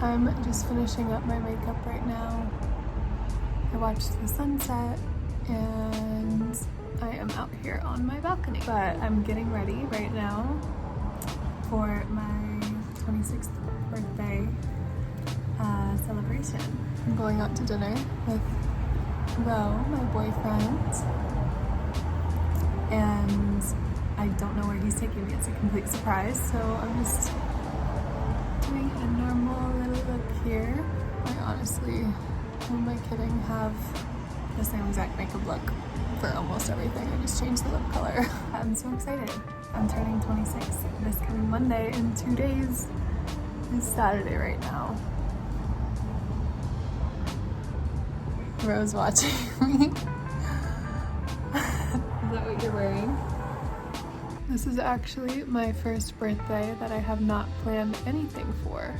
I'm just finishing up my makeup right now. I watched the sunset and I am out here on my balcony. But I'm getting ready right now for my 26th birthday celebration. I'm going out to dinner with Ro, my boyfriend, and I don't know where he's taking me. It's a complete surprise, so I'm just doing a normal little look here. I honestly, who am I kidding, have the same exact makeup look for almost everything. I just changed the lip color. I'm so excited. I'm turning 26 this coming Monday in 2 days. It's Saturday right now. Rose watching me. Is that what you're wearing? This is actually my first birthday that I have not planned anything for.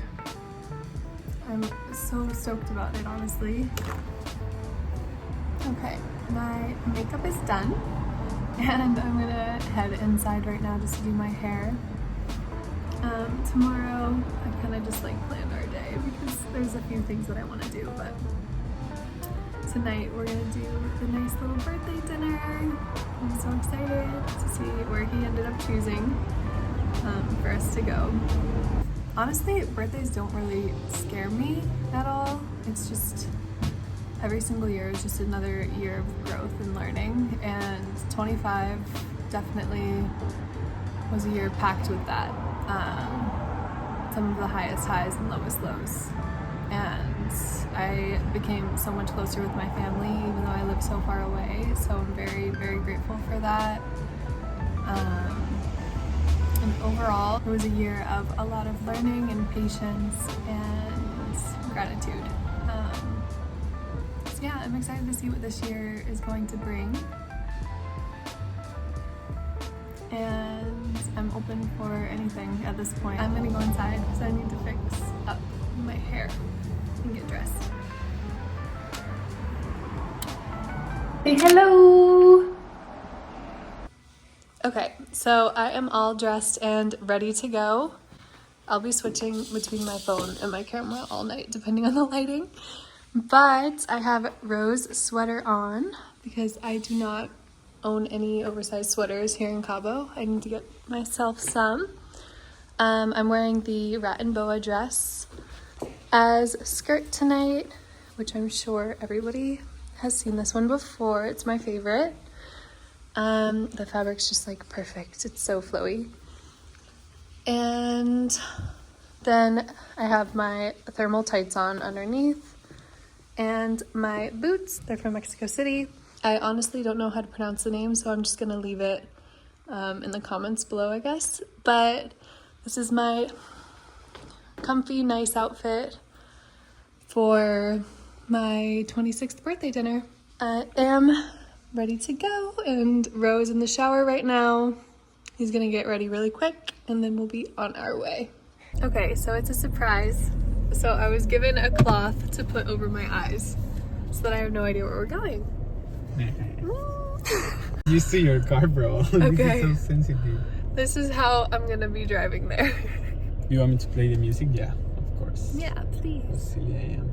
I'm so stoked about it, honestly. Okay, my makeup is done and I'm gonna head inside right now just to do my hair. Tomorrow I kind of just like planned our day because there's a few things that I want to do, but tonight we're gonna do the nice little birthday dinner. I'm so excited to see where he ended up choosing for us to go. Honestly, birthdays don't really scare me at all. It's just every single year is just another year of growth and learning, and 25 definitely was a year packed with that. Some of the highest highs and lowest lows. And I became so much closer with my family, even though I live so far away. So I'm very, very grateful for that. And overall, it was a year of a lot of learning and patience and gratitude. So yeah, I'm excited to see what this year is going to bring. And I'm open for anything at this point. I'm gonna go inside because I need to fix up my hair and get dressed. Say hello! Okay, so I am all dressed and ready to go. I'll be switching between my phone and my camera all night depending on the lighting. But I have Rose's sweater on because I do not own any oversized sweaters here in Cabo. I need to get myself some. I'm wearing the rat and boa dress as a skirt tonight, which I'm sure everybody has seen this one before. It's my favorite. The fabric's just like perfect. It's so flowy. And then I have my thermal tights on underneath and my boots. They're from Mexico City. I honestly don't know how to pronounce the name, so I'm just gonna leave it in the comments below, I guess. But this is my comfy, nice outfit for my 26th birthday dinner. I am ready to go, and Ro's in the shower right now. He's gonna get ready really quick, and then we'll be on our way. Okay, so it's a surprise. So I was given a cloth to put over my eyes so that I have no idea where we're going. You see your car, bro. Okay. This is so sensitive. This is how I'm gonna be driving there. You want me to play the music? Yeah, of course. Yeah, please. How silly I am.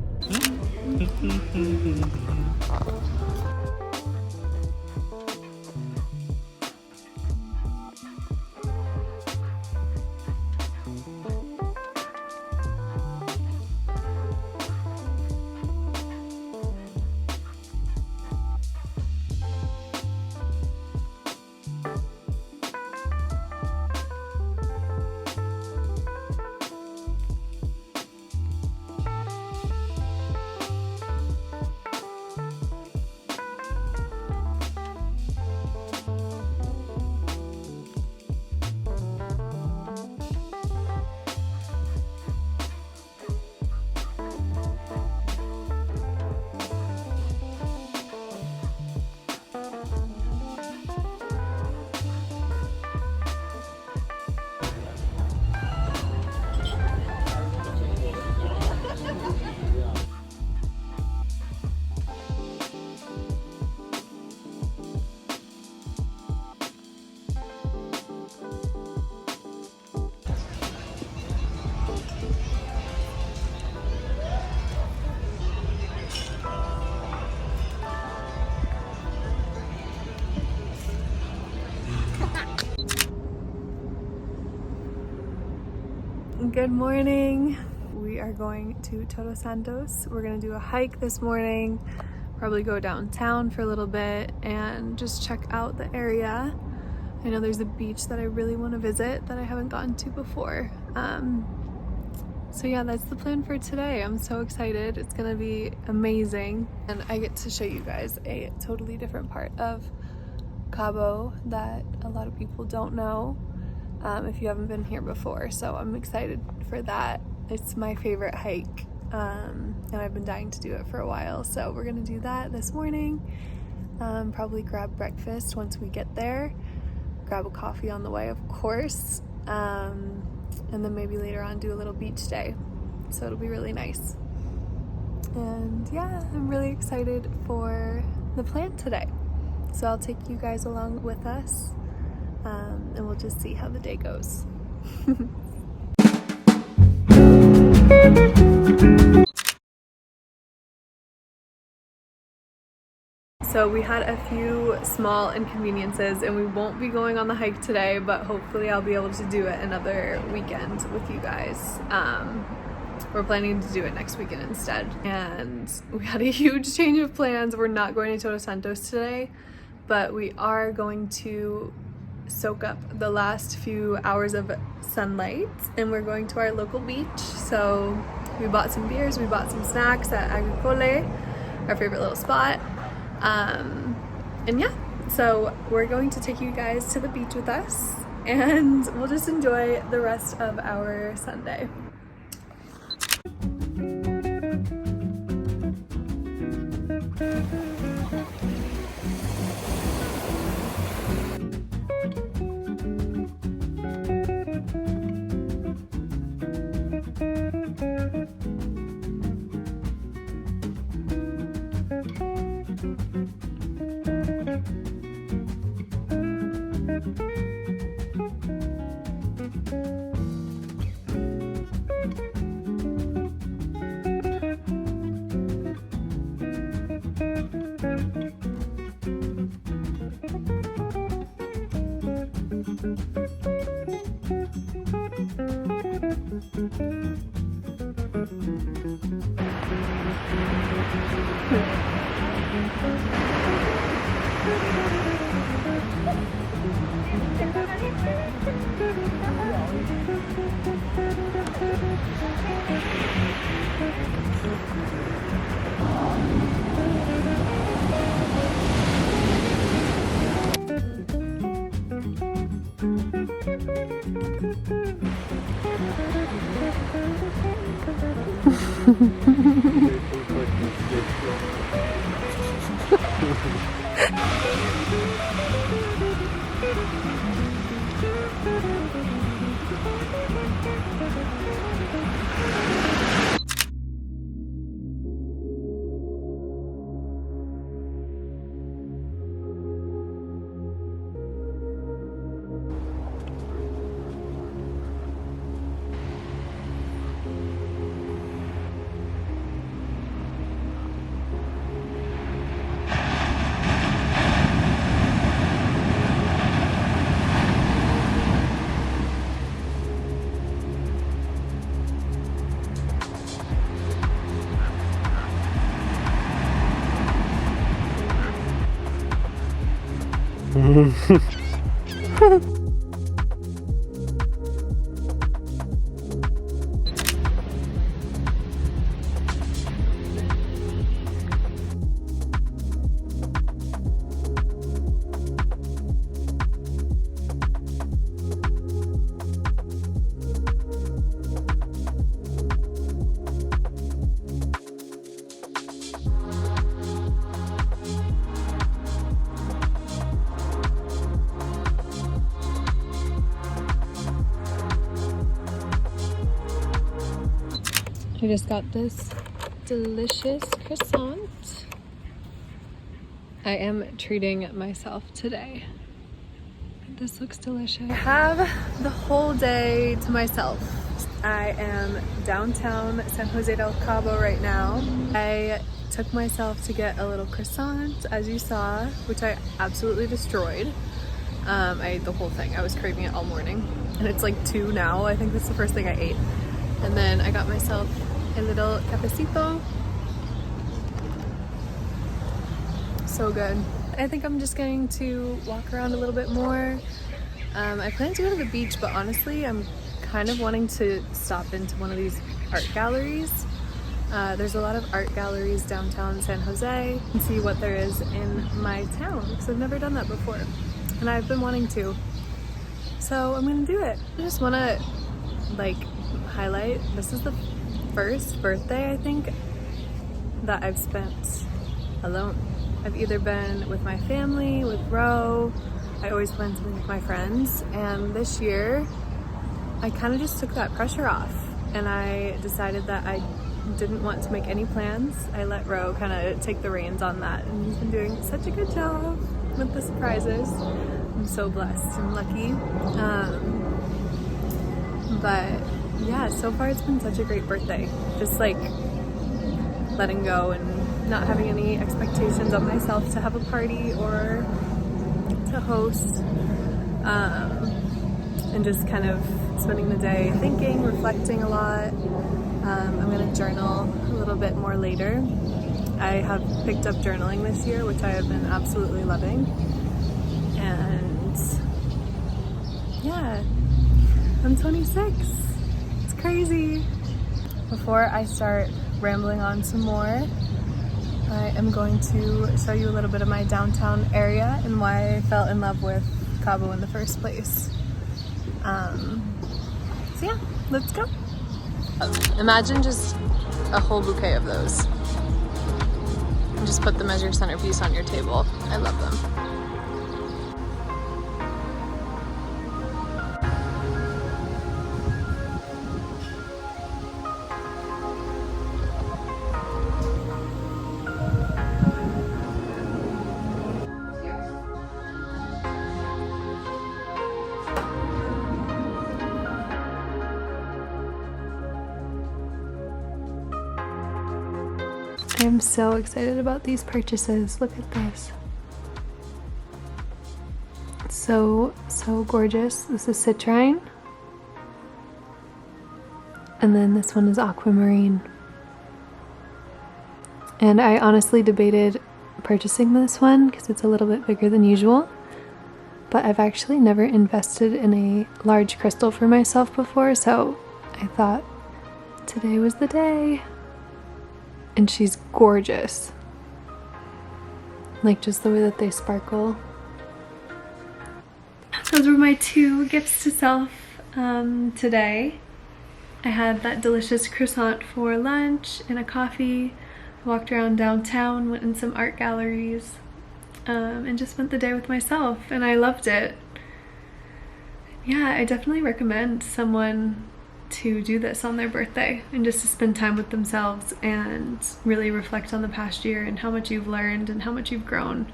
Good morning. We are going to Todos Santos. We're gonna do a hike this morning, probably go downtown for a little bit and just check out the area. I know there's a beach that I really want to visit that I haven't gotten to before. So yeah, that's the plan for today. I'm so excited. It's gonna be amazing. And I get to show you guys a totally different part of Cabo that a lot of people don't know if you haven't been here before. So I'm excited for that. It's my favorite hike and I've been dying to do it for a while. So we're gonna do that this morning. Probably grab breakfast once we get there. Grab a coffee on the way, of course. And then maybe later on do a little beach day. So it'll be really nice. And yeah, I'm really excited for the plan today. So I'll take you guys along with us and we'll just see how the day goes. So we had a few small inconveniences and we won't be going on the hike today, but hopefully I'll be able to do it another weekend with you guys. We're planning to do it next weekend instead. And we had a huge change of plans. We're not going to Todos Santos today, but we are going to soak up the last few hours of sunlight and we're going to our local beach. So we bought some beers, we bought some snacks at Agricole, our favorite little spot. And yeah, so we're going to take you guys to the beach with us and we'll just enjoy the rest of our Sunday. I just got this delicious croissant. I am treating myself today. This looks delicious. I have the whole day to myself. I am downtown San Jose del Cabo right now. I took myself to get a little croissant, as you saw, which I absolutely destroyed. I ate the whole thing. I was craving it all morning. And it's like 2 now. I think that's the first thing I ate. And then I got myself a little cafecito. So good. I think I'm just going to walk around a little bit more. I plan to go to the beach, but honestly, I'm kind of wanting to stop into one of these art galleries. There's a lot of art galleries downtown San Jose, and see what there is in my town, because I've never done that before. And I've been wanting to. So I'm gonna do it. I just wanna like highlight, this is the first birthday I think that I've spent alone. I've either been with my family, with Ro, I always plan to be with my friends, and this year I kind of just took that pressure off and I decided that I didn't want to make any plans. I let Ro kind of take the reins on that, and he's been doing such a good job with the surprises. I'm so blessed and lucky. But yeah, so far it's been such a great birthday. Just like letting go and not having any expectations of myself to have a party or to host. And just kind of spending the day thinking, reflecting a lot. I'm gonna journal a little bit more later. I have picked up journaling this year, which I have been absolutely loving. And yeah, I'm 26. It's crazy. Before I start rambling on some more, I am going to show you a little bit of my downtown area and why I fell in love with Cabo in the first place. So yeah, let's go. Imagine just a whole bouquet of those. And just put them as your centerpiece on your table. I love them. I am so excited about these purchases. Look at this. It's so gorgeous. This is citrine. And then this one is aquamarine. And I honestly debated purchasing this one because it's a little bit bigger than usual. But I've actually never invested in a large crystal for myself before, so I thought today was the day. And she's gorgeous. Like just the way that they sparkle. Those were my 2 gifts to self today. I had that delicious croissant for lunch and a coffee. I walked around downtown, went in some art galleries, and just spent the day with myself, and I loved it. Yeah, I definitely recommend someone to do this on their birthday and just to spend time with themselves and really reflect on the past year and how much you've learned and how much you've grown,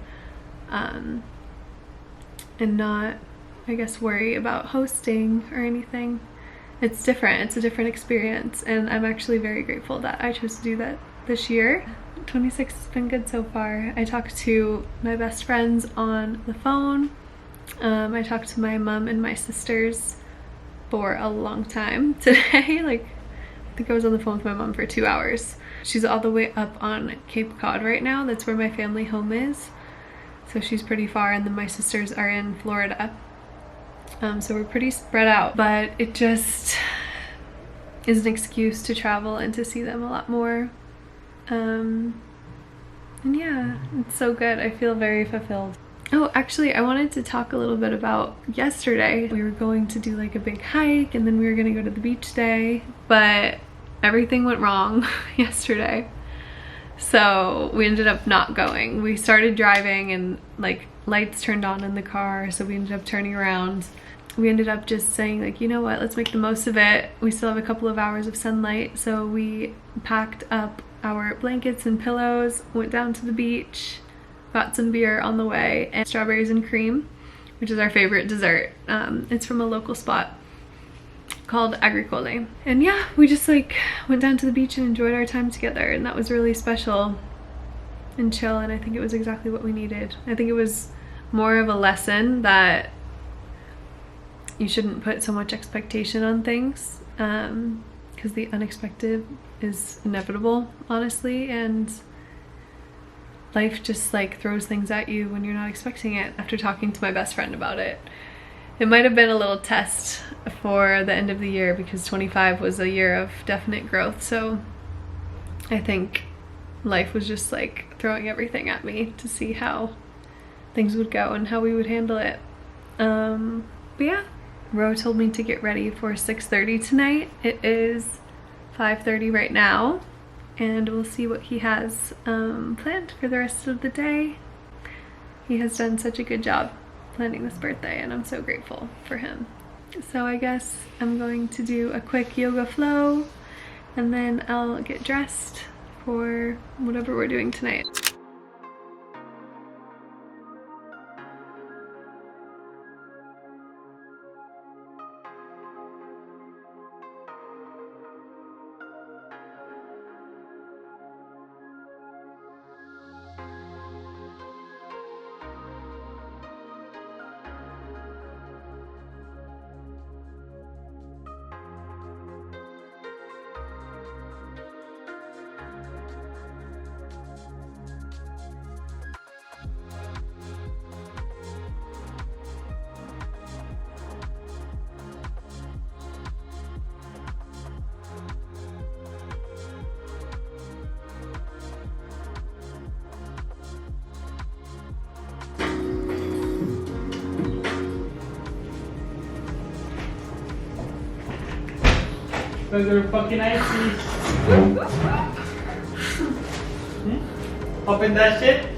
and not, I guess, worry about hosting or anything. It's different. It's a different experience, and I'm actually very grateful that I chose to do that this year. 26 has been good so far. I talked to my best friends on the phone. I talked to my mom and my sisters for a long time today. Like, I think I was on the phone with my mom for 2 hours. She's all the way up on Cape Cod right now. That's where my family home is. So she's pretty far, and then my sisters are in Florida. So we're pretty spread out, but it just is an excuse to travel and to see them a lot more. And yeah, it's so good. I feel very fulfilled. Oh, actually, I wanted to talk a little bit about yesterday. We were going to do like a big hike, and then we were gonna go to the beach day, but everything went wrong yesterday. So we ended up not going. We started driving and like lights turned on in the car, so we ended up turning around. We ended up just saying like, you know what, let's make the most of it. We still have a couple of hours of sunlight, so we packed up our blankets and pillows, went down to the beach, got some beer on the way, and strawberries and cream, which is our favorite dessert. It's from a local spot called Agricole. And yeah, we just like went down to the beach and enjoyed our time together, and that was really special and chill, and I think it was exactly what we needed. I think it was more of a lesson that you shouldn't put so much expectation on things, because the unexpected is inevitable, honestly, and life just like throws things at you when you're not expecting it. After talking to my best friend about it, it might have been a little test for the end of the year, because 25 was a year of definite growth. So I think life was just like throwing everything at me to see how things would go and how we would handle it. But yeah, Ro told me to get ready for 6:30 tonight. It is 5:30 right now, and we'll see what he has planned for the rest of the day. He has done such a good job planning this birthday, and I'm so grateful for him. So I guess I'm going to do a quick yoga flow, and then I'll get dressed for whatever we're doing tonight. Those are fucking icy. Open that shit.